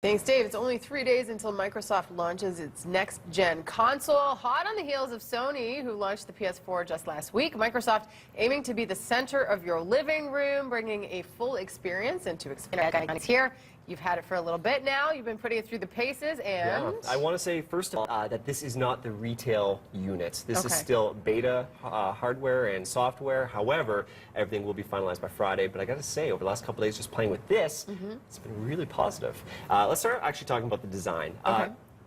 Thanks, Dave. It's only 3 days until Microsoft launches its next-gen console. Hot on the heels of Sony, who launched the PS4 just last week. Microsoft aiming to be the center of your living room, bringing a full experience into experience here. You've had it for a little bit now. You've been putting it through the paces, and... Yeah. I want to say, first of all, that this is not the retail unit. This is still beta hardware and software. However, everything will be finalized by Friday. But I got to say, over the last couple of days, just playing with this, it's been really positive. Let's start actually talking about the design.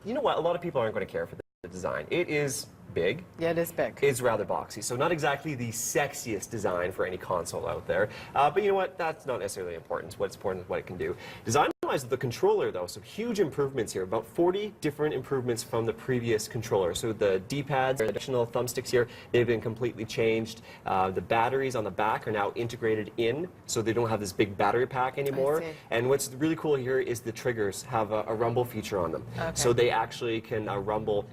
You know what? A lot of people aren't going to care for the design. It is big. Yeah, it is big. It's rather boxy. So not exactly the sexiest design for any console out there. But you know what? That's not necessarily important. What's important is what it can do. Design-wise, the controller, though, some huge improvements here. About 40 different improvements from the previous controller. So the D-pads, the additional thumbsticks here, they've been completely changed. The batteries on the back are now integrated in, so they don't have this big battery pack anymore. And what's really cool here is the triggers have a rumble feature on them. So they actually can rumble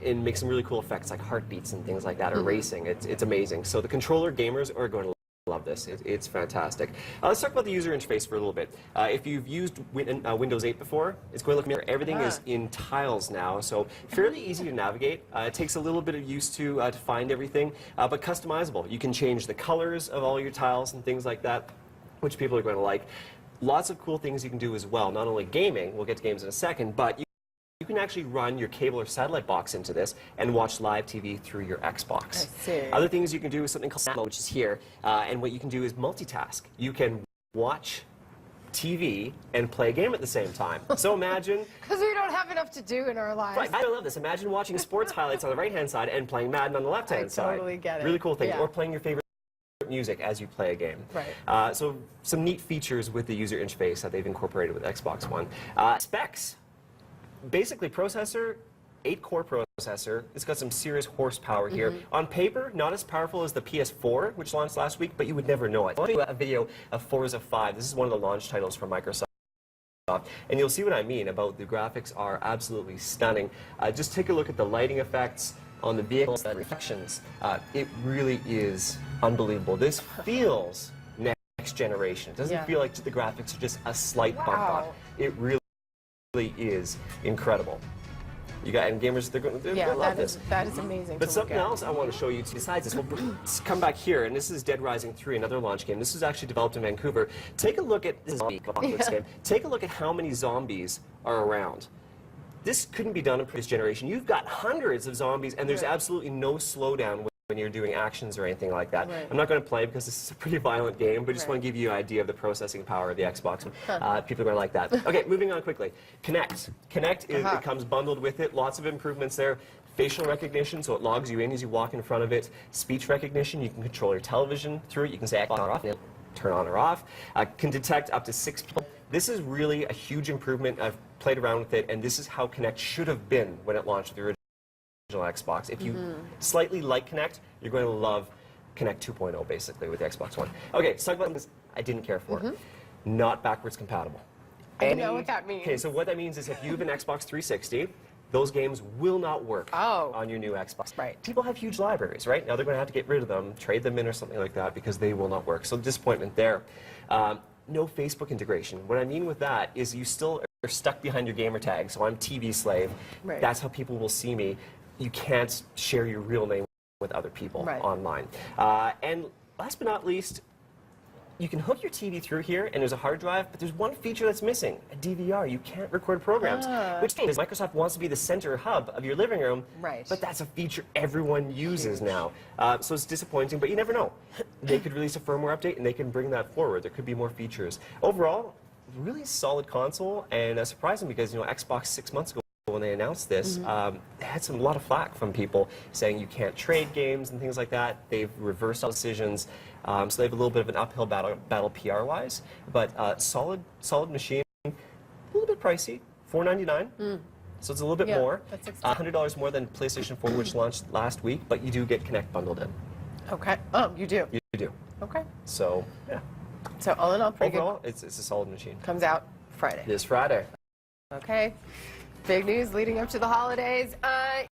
and make some really cool effects like heartbeats and things like that, or racing. It's amazing. So the controller gamers are going to love this. It's fantastic. Let's talk about the user interface for a little bit. If you've used Windows 8 before, it's going to look mirror. Everything is in tiles now, so fairly easy to navigate. It takes a little bit of use to find everything, but customizable. You can change the colors of all your tiles and things like that, which people are going to like. Lots of cool things you can do as well. Not only gaming, we'll get to games in a second, but you can actually run your cable or satellite box into this and watch live TV through your Xbox. Other things you can do is something called Snap Mode, which is here, and what you can do is multitask. You can watch TV and play a game at the same time. So imagine... Because we don't have enough to do in our lives. Right, I love this. Imagine watching sports highlights on the right-hand side and playing Madden on the left-hand side. I totally get it. Really cool thing. Or playing your favorite music as you play a game. So some neat features with the user interface that they've incorporated with Xbox One. Specs. Basically, processor, 8-core processor. It's got some serious horsepower here. On paper, not as powerful as the PS4, which launched last week, but you would never know it. I'll do a video of Forza 5. This is one of the launch titles for Microsoft. And you'll see what I mean about the graphics are absolutely stunning. Just take a look at the lighting effects on the vehicles, the reflections. It really is unbelievable. This feels next generation. It doesn't feel like the graphics are just a slight bump up. It really is incredible. You got, and gamers, they're going to love this. That is amazing. But something else I want to show you besides this, we'll come back here, and this is Dead Rising 3, another launch game. This was actually developed in Vancouver. Take a look at this apocalypse game. Take a look at how many zombies are around. This couldn't be done in previous generation. You've got hundreds of zombies, and there's absolutely no slowdown when you're doing actions or anything like that. I'm not going to play because this is a pretty violent game, but just want to give you an idea of the processing power of the Xbox. People are going to like that. Okay, moving on quickly. Kinect. Kinect, it comes bundled with it. Lots of improvements there. Facial recognition, so it logs you in as you walk in front of it. Speech recognition, you can control your television through it. You can say on or off, turn on or off. Can detect up to 6 people. This is really a huge improvement. I've played around with it, and this is how Kinect should have been when it launched the original Xbox. If you slightly like Kinect, you're going to love Kinect 2.0 basically with the Xbox One. Okay, let's talk about this I didn't care for. Not backwards compatible. I know what that means. Okay, so what that means is if you have an Xbox 360, those games will not work on your new Xbox. People have huge libraries, right? Now they're going to have to get rid of them, trade them in or something like that because they will not work. So disappointment there. No Facebook integration. What I mean with that is you still are stuck behind your gamer tag. So I'm TV slave. That's how people will see me. You can't share your real name with other people online. And last but not least, you can hook your TV through here, and there's a hard drive, but there's one feature that's missing, a DVR. You can't record programs, which means Microsoft wants to be the center hub of your living room, but that's a feature everyone uses now. So it's disappointing, but you never know. They could release a firmware update, and they can bring that forward. There could be more features. Overall, really solid console, and surprising because, you know, Xbox 6 months ago, when they announced this, they had a lot of flack from people saying you can't trade games and things like that. They've reversed all decisions, so they have a little bit of an uphill battle PR-wise, but solid machine. A little bit pricey, $499, so it's a little bit more. That's $100 more than PlayStation 4, which launched last week, but you do get Kinect bundled in. Okay. Oh, you do? You do. Okay. So, yeah. So all in all, pretty overall, it's a solid machine. Comes out Friday. It is Friday. Okay. Big news leading up to the holidays.